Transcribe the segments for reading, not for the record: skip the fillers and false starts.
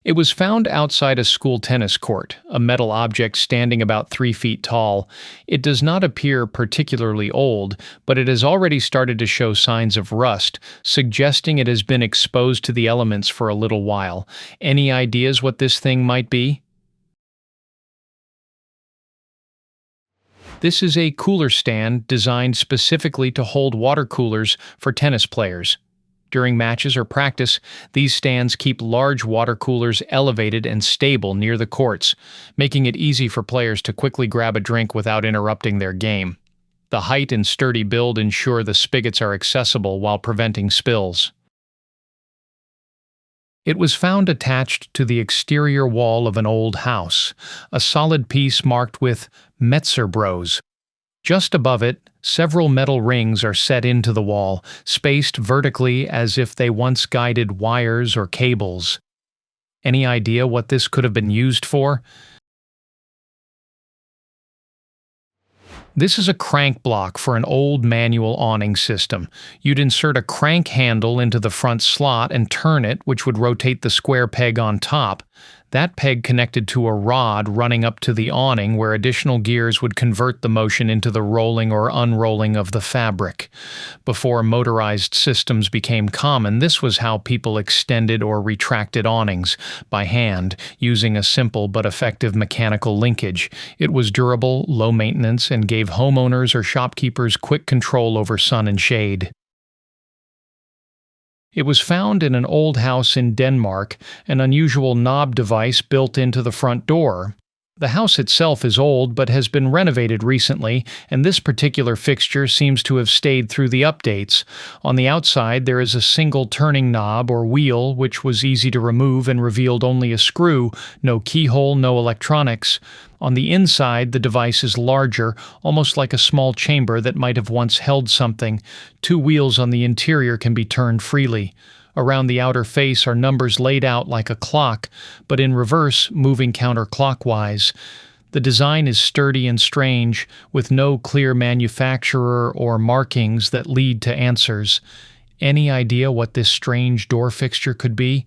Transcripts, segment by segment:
It was found outside a school tennis court, a metal object standing about 3 feet tall. It does not appear particularly old, but it has already started to show signs of rust, suggesting it has been exposed to the elements for a little while. Any ideas what this thing might be? This is a cooler stand designed specifically to hold water coolers for tennis players. During matches or practice, these stands keep large water coolers elevated and stable near the courts, making it easy for players to quickly grab a drink without interrupting their game. The height and sturdy build ensure the spigots are accessible while preventing spills. It was found attached to the exterior wall of an old house, a solid piece marked with Metzer Bros. Just above it, several metal rings are set into the wall, spaced vertically as if they once guided wires or cables. Any idea what this could have been used for? This is a crank block for an old manual awning system. You'd insert a crank handle into the front slot and turn it, which would rotate the square peg on top. That peg connected to a rod running up to the awning where additional gears would convert the motion into the rolling or unrolling of the fabric. Before motorized systems became common, this was how people extended or retracted awnings, by hand, using a simple but effective mechanical linkage. It was durable, low maintenance, and gave homeowners or shopkeepers quick control over sun and shade. It was found in an old house in Denmark, an unusual knob device built into the front door. The house itself is old but has been renovated recently, and this particular fixture seems to have stayed through the updates. On the outside there is a single turning knob or wheel which was easy to remove and revealed only a screw, no keyhole, no electronics. On the inside the device is larger, almost like a small chamber that might have once held something. 2 wheels on the interior can be turned freely. Around the outer face are numbers laid out like a clock, but in reverse, moving counterclockwise. The design is sturdy and strange, with no clear manufacturer or markings that lead to answers. Any idea what this strange door fixture could be?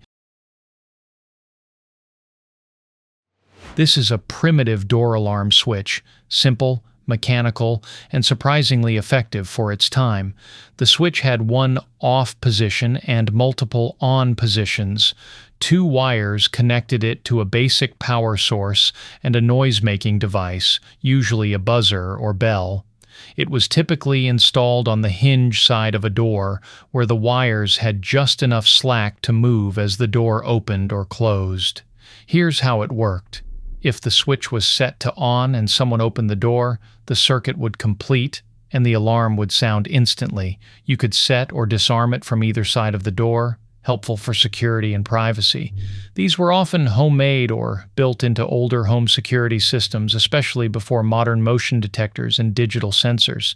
This is a primitive door alarm switch, simple, mechanical, and surprisingly effective for its time. The switch had one off position and multiple on positions. 2 wires connected it to a basic power source and a noise-making device, usually a buzzer or bell. It was typically installed on the hinge side of a door, where the wires had just enough slack to move as the door opened or closed. Here's how it worked. If the switch was set to on and someone opened the door, the circuit would complete and the alarm would sound instantly. You could set or disarm it from either side of the door, helpful for security and privacy. These were often homemade or built into older home security systems, especially before modern motion detectors and digital sensors.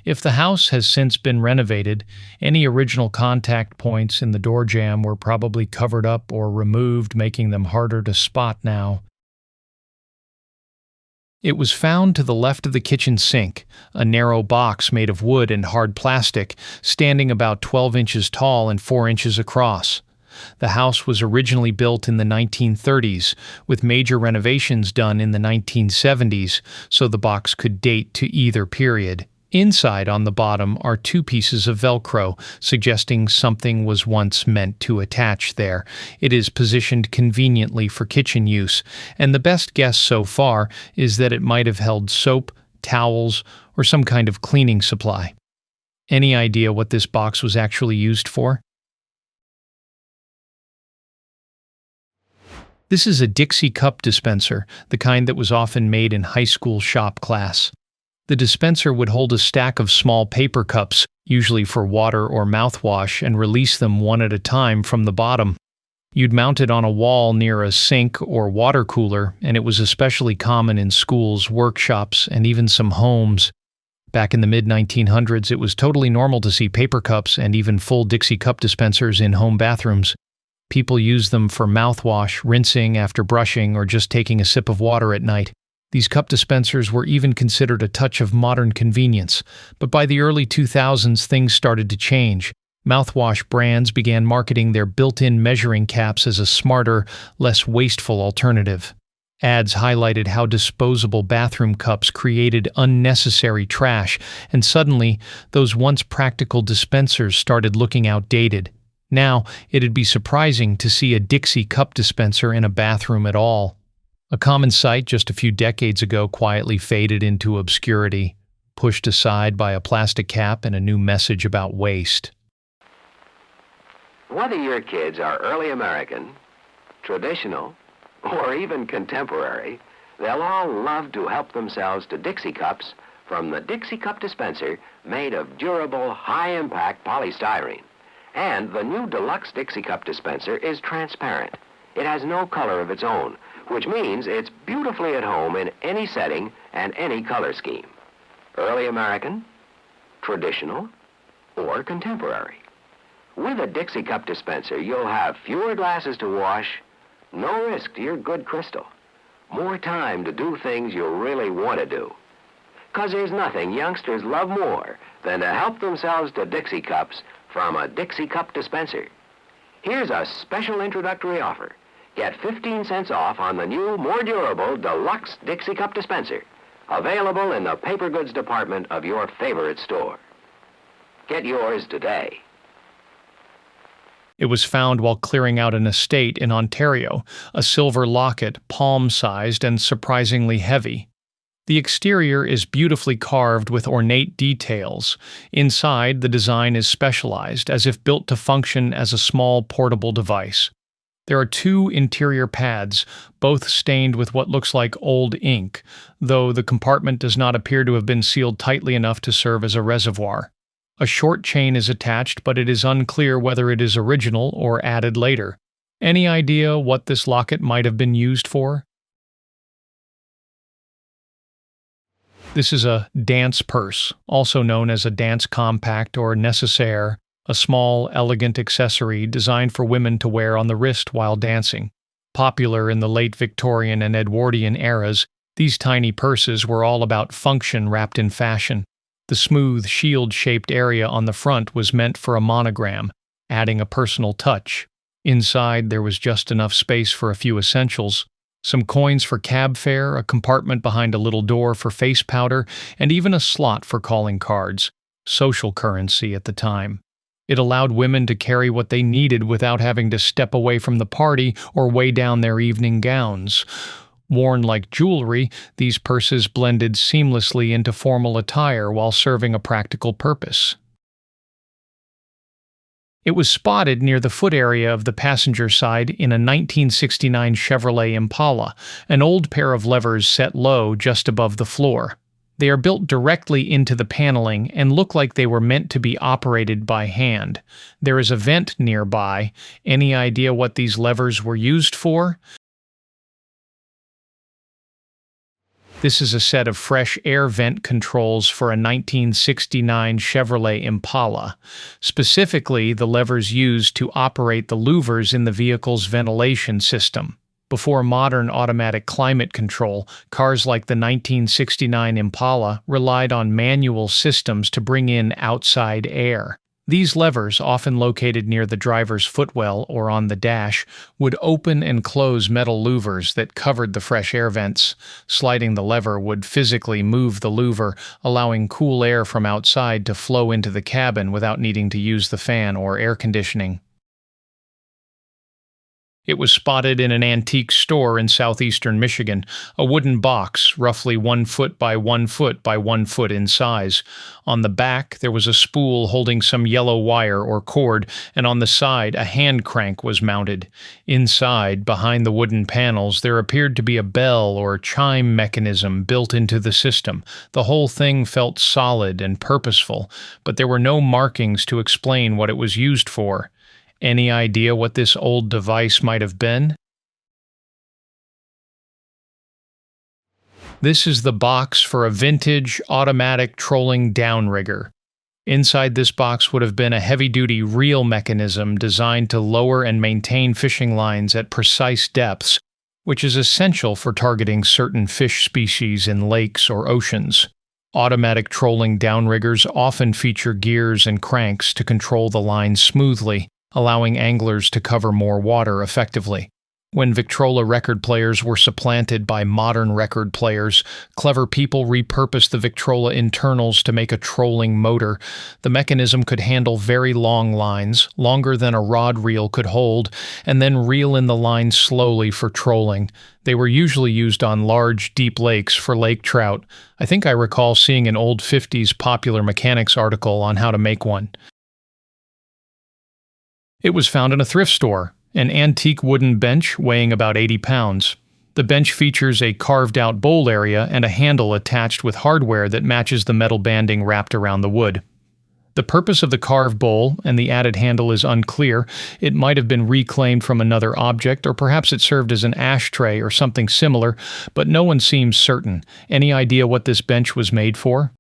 If the house has since been renovated, any original contact points in the door jamb were probably covered up or removed, making them harder to spot now. It was found to the left of the kitchen sink, a narrow box made of wood and hard plastic, standing about 12 inches tall and 4 inches across. The house was originally built in the 1930s, with major renovations done in the 1970s, so the box could date to either period. Inside on the bottom are 2 pieces of Velcro, suggesting something was once meant to attach there. It is positioned conveniently for kitchen use, and the best guess so far is that it might have held soap, towels, or some kind of cleaning supply. Any idea what this box was actually used for? This is a Dixie cup dispenser, the kind that was often made in high school shop class. The dispenser would hold a stack of small paper cups, usually for water or mouthwash, and release them one at a time from the bottom. You'd mount it on a wall near a sink or water cooler, and it was especially common in schools, workshops, and even some homes. Back in the mid-1900s, it was totally normal to see paper cups and even full Dixie cup dispensers in home bathrooms. People used them for mouthwash, rinsing after brushing, or just taking a sip of water at night. These cup dispensers were even considered a touch of modern convenience, but by the early 2000s things started to change. Mouthwash brands began marketing their built-in measuring caps as a smarter, less wasteful alternative. Ads highlighted how disposable bathroom cups created unnecessary trash, and suddenly, those once practical dispensers started looking outdated. Now, it'd be surprising to see a Dixie cup dispenser in a bathroom at all. A common sight just a few decades ago quietly faded into obscurity, pushed aside by a plastic cap and a new message about waste. Whether your kids are early American, traditional, or even contemporary, they'll all love to help themselves to Dixie cups from the Dixie cup dispenser made of durable, high-impact polystyrene. And the new deluxe Dixie cup dispenser is transparent. It has no color of its own, which means it's beautifully at home in any setting and any color scheme. Early American, traditional, or contemporary. With a Dixie cup dispenser, you'll have fewer glasses to wash, no risk to your good crystal, more time to do things you really want to do. 'Cause there's nothing youngsters love more than to help themselves to Dixie cups from a Dixie cup dispenser. Here's a special introductory offer. Get 15 cents off on the new, more durable, deluxe Dixie cup dispenser, available in the paper goods department of your favorite store. Get yours today. It was found while clearing out an estate in Ontario, a silver locket, palm-sized and surprisingly heavy. The exterior is beautifully carved with ornate details. Inside, the design is specialized, as if built to function as a small portable device. There are two interior pads, both stained with what looks like old ink, though the compartment does not appear to have been sealed tightly enough to serve as a reservoir. A short chain is attached, but it is unclear whether it is original or added later. Any idea what this locket might have been used for? This is a dance purse, also known as a dance compact or nécessaire, a small, elegant accessory designed for women to wear on the wrist while dancing. Popular in the late Victorian and Edwardian eras, these tiny purses were all about function wrapped in fashion. The smooth, shield-shaped area on the front was meant for a monogram, adding a personal touch. Inside, there was just enough space for a few essentials: some coins for cab fare, a compartment behind a little door for face powder, and even a slot for calling cards, social currency at the time. It allowed women to carry what they needed without having to step away from the party or weigh down their evening gowns. Worn like jewelry, these purses blended seamlessly into formal attire while serving a practical purpose. It was spotted near the foot area of the passenger side in a 1969 Chevrolet Impala, an old pair of levers set low just above the floor. They are built directly into the paneling and look like they were meant to be operated by hand. There is a vent nearby. Any idea what these levers were used for? This is a set of fresh air vent controls for a 1969 Chevrolet Impala. Specifically, the levers used to operate the louvers in the vehicle's ventilation system. Before modern automatic climate control, cars like the 1969 Impala relied on manual systems to bring in outside air. These levers, often located near the driver's footwell or on the dash, would open and close metal louvers that covered the fresh air vents. Sliding the lever would physically move the louver, allowing cool air from outside to flow into the cabin without needing to use the fan or air conditioning. It was spotted in an antique store in southeastern Michigan, a wooden box roughly 1 foot by 1 foot by 1 foot in size. On the back, there was a spool holding some yellow wire or cord, and on the side, a hand crank was mounted. Inside, behind the wooden panels, there appeared to be a bell or chime mechanism built into the system. The whole thing felt solid and purposeful, but there were no markings to explain what it was used for. Any idea what this old device might have been? This is the box for a vintage automatic trolling downrigger. Inside this box would have been a heavy-duty reel mechanism designed to lower and maintain fishing lines at precise depths, which is essential for targeting certain fish species in lakes or oceans. Automatic trolling downriggers often feature gears and cranks to control the line smoothly, allowing anglers to cover more water effectively. When Victrola record players were supplanted by modern record players, clever people repurposed the Victrola internals to make a trolling motor. The mechanism could handle very long lines, longer than a rod reel could hold, and then reel in the line slowly for trolling. They were usually used on large, deep lakes for lake trout. I think I recall seeing an old 50s Popular Mechanics article on how to make one. It was found in a thrift store. An antique wooden bench weighing about 80 pounds. The bench features a carved-out bowl area and a handle attached with hardware that matches the metal banding wrapped around the wood. The purpose of the carved bowl and the added handle is unclear. It might have been reclaimed from another object, or perhaps it served as an ashtray or something similar, but no one seems certain. Any idea what this bench was made for?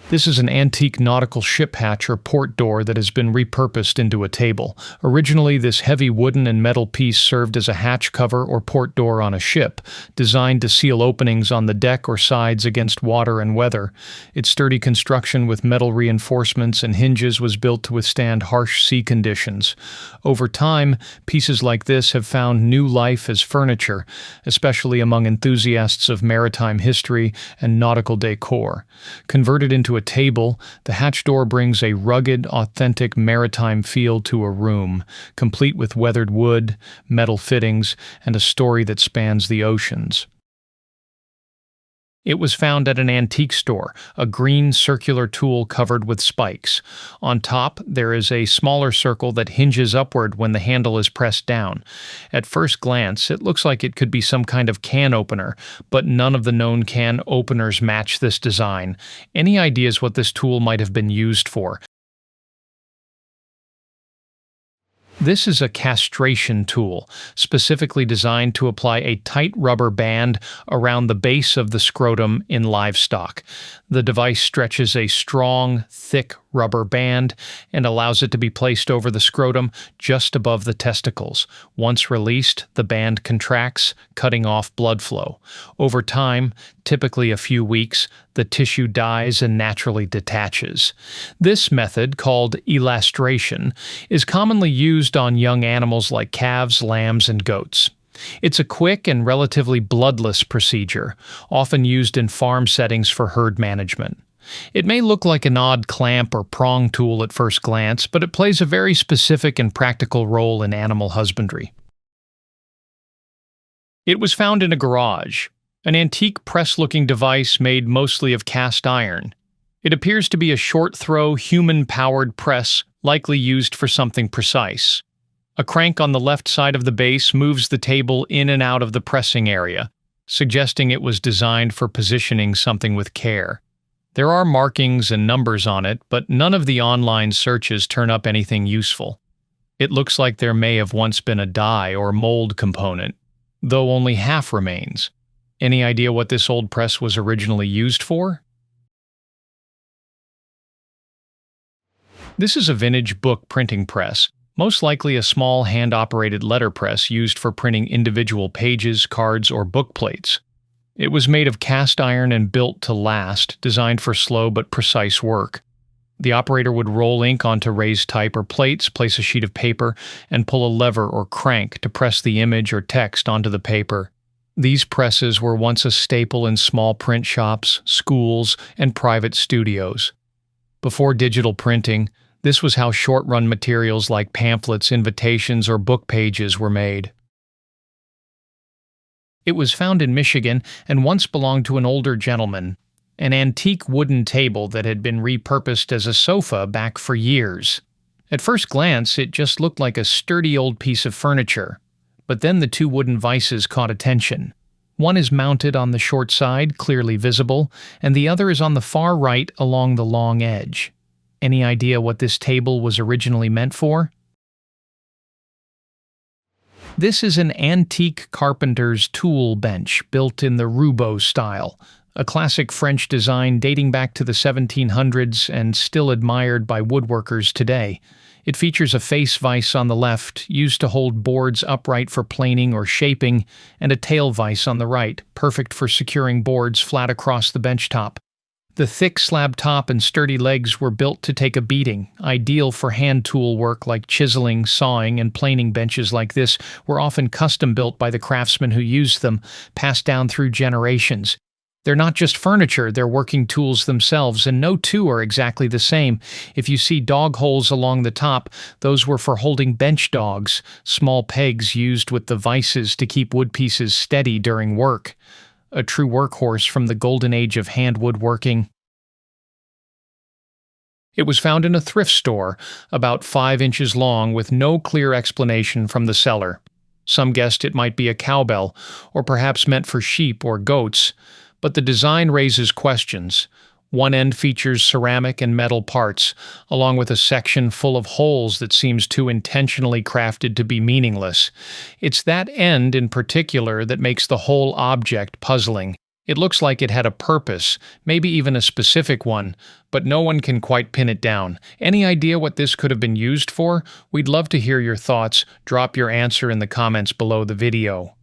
This is an antique nautical ship hatch or port door that has been repurposed into a table. Originally, this heavy wooden and metal piece served as a hatch cover or port door on a ship, designed to seal openings on the deck or sides against water and weather. Its sturdy construction with metal reinforcements and hinges was built to withstand harsh sea conditions. Over time, pieces like this have found new life as furniture, especially among enthusiasts of maritime history and nautical decor. Converted into a table, the hatch door brings a rugged, authentic maritime feel to a room, complete with weathered wood, metal fittings, and a story that spans the oceans. It was found at an antique store, a green circular tool covered with spikes. On top, there is a smaller circle that hinges upward when the handle is pressed down. At first glance, it looks like it could be some kind of can opener, but none of the known can openers match this design. Any ideas what this tool might have been used for? This is a castration tool, specifically designed to apply a tight rubber band around the base of the scrotum in livestock. The device stretches a strong, thick rubber band and allows it to be placed over the scrotum just above the testicles. Once released, the band contracts, cutting off blood flow. Over time, typically a few weeks, the tissue dies and naturally detaches. This method, called elastration, is commonly used on young animals like calves, lambs, and goats. It's a quick and relatively bloodless procedure, often used in farm settings for herd management. It may look like an odd clamp or prong tool at first glance, but it plays a very specific and practical role in animal husbandry. It was found in a garage, an antique press-looking device made mostly of cast iron. It appears to be a short-throw, human-powered press, likely used for something precise. A crank on the left side of the base moves the table in and out of the pressing area, suggesting it was designed for positioning something with care. There are markings and numbers on it, but none of the online searches turn up anything useful. It looks like there may have once been a die or mold component, though only half remains. Any idea what this old press was originally used for? This is a vintage book printing press, most likely a small hand-operated letterpress used for printing individual pages, cards, or book plates. It was made of cast iron and built to last, designed for slow but precise work. The operator would roll ink onto raised type or plates, place a sheet of paper, and pull a lever or crank to press the image or text onto the paper. These presses were once a staple in small print shops, schools, and private studios. Before digital printing, this was how short-run materials like pamphlets, invitations, or book pages were made. It was found in Michigan and once belonged to an older gentleman, an antique wooden table that had been repurposed as a sofa back for years. At first glance, it just looked like a sturdy old piece of furniture, but then the two wooden vices caught attention. One is mounted on the short side, clearly visible, and the other is on the far right along the long edge. Any idea what this table was originally meant for? This is an antique Carpenters tool bench built in the rouleau style, a classic French design dating back to the 1700s and still admired by woodworkers today. It features a face vise on the left, used to hold boards upright for planing or shaping, and a tail vise on the right, perfect for securing boards flat across the bench top. The thick slab top and sturdy legs were built to take a beating, ideal for hand tool work like chiseling, sawing, and planing. Benches like this were often custom built by the craftsmen who used them, passed down through generations. They're not just furniture, they're working tools themselves, and no two are exactly the same. If you see dog holes along the top, those were for holding bench dogs, small pegs used with the vices to keep wood pieces steady during work. A true workhorse from the golden age of hand woodworking. It was found in a thrift store, about 5 inches long, with no clear explanation from the seller. Some guessed it might be a cowbell, or perhaps meant for sheep or goats, but the design raises questions. One end features ceramic and metal parts, along with a section full of holes that seems too intentionally crafted to be meaningless. It's that end in particular that makes the whole object puzzling. It looks like it had a purpose, maybe even a specific one, but no one can quite pin it down. Any idea what this could have been used for? We'd love to hear your thoughts. Drop your answer in the comments below the video.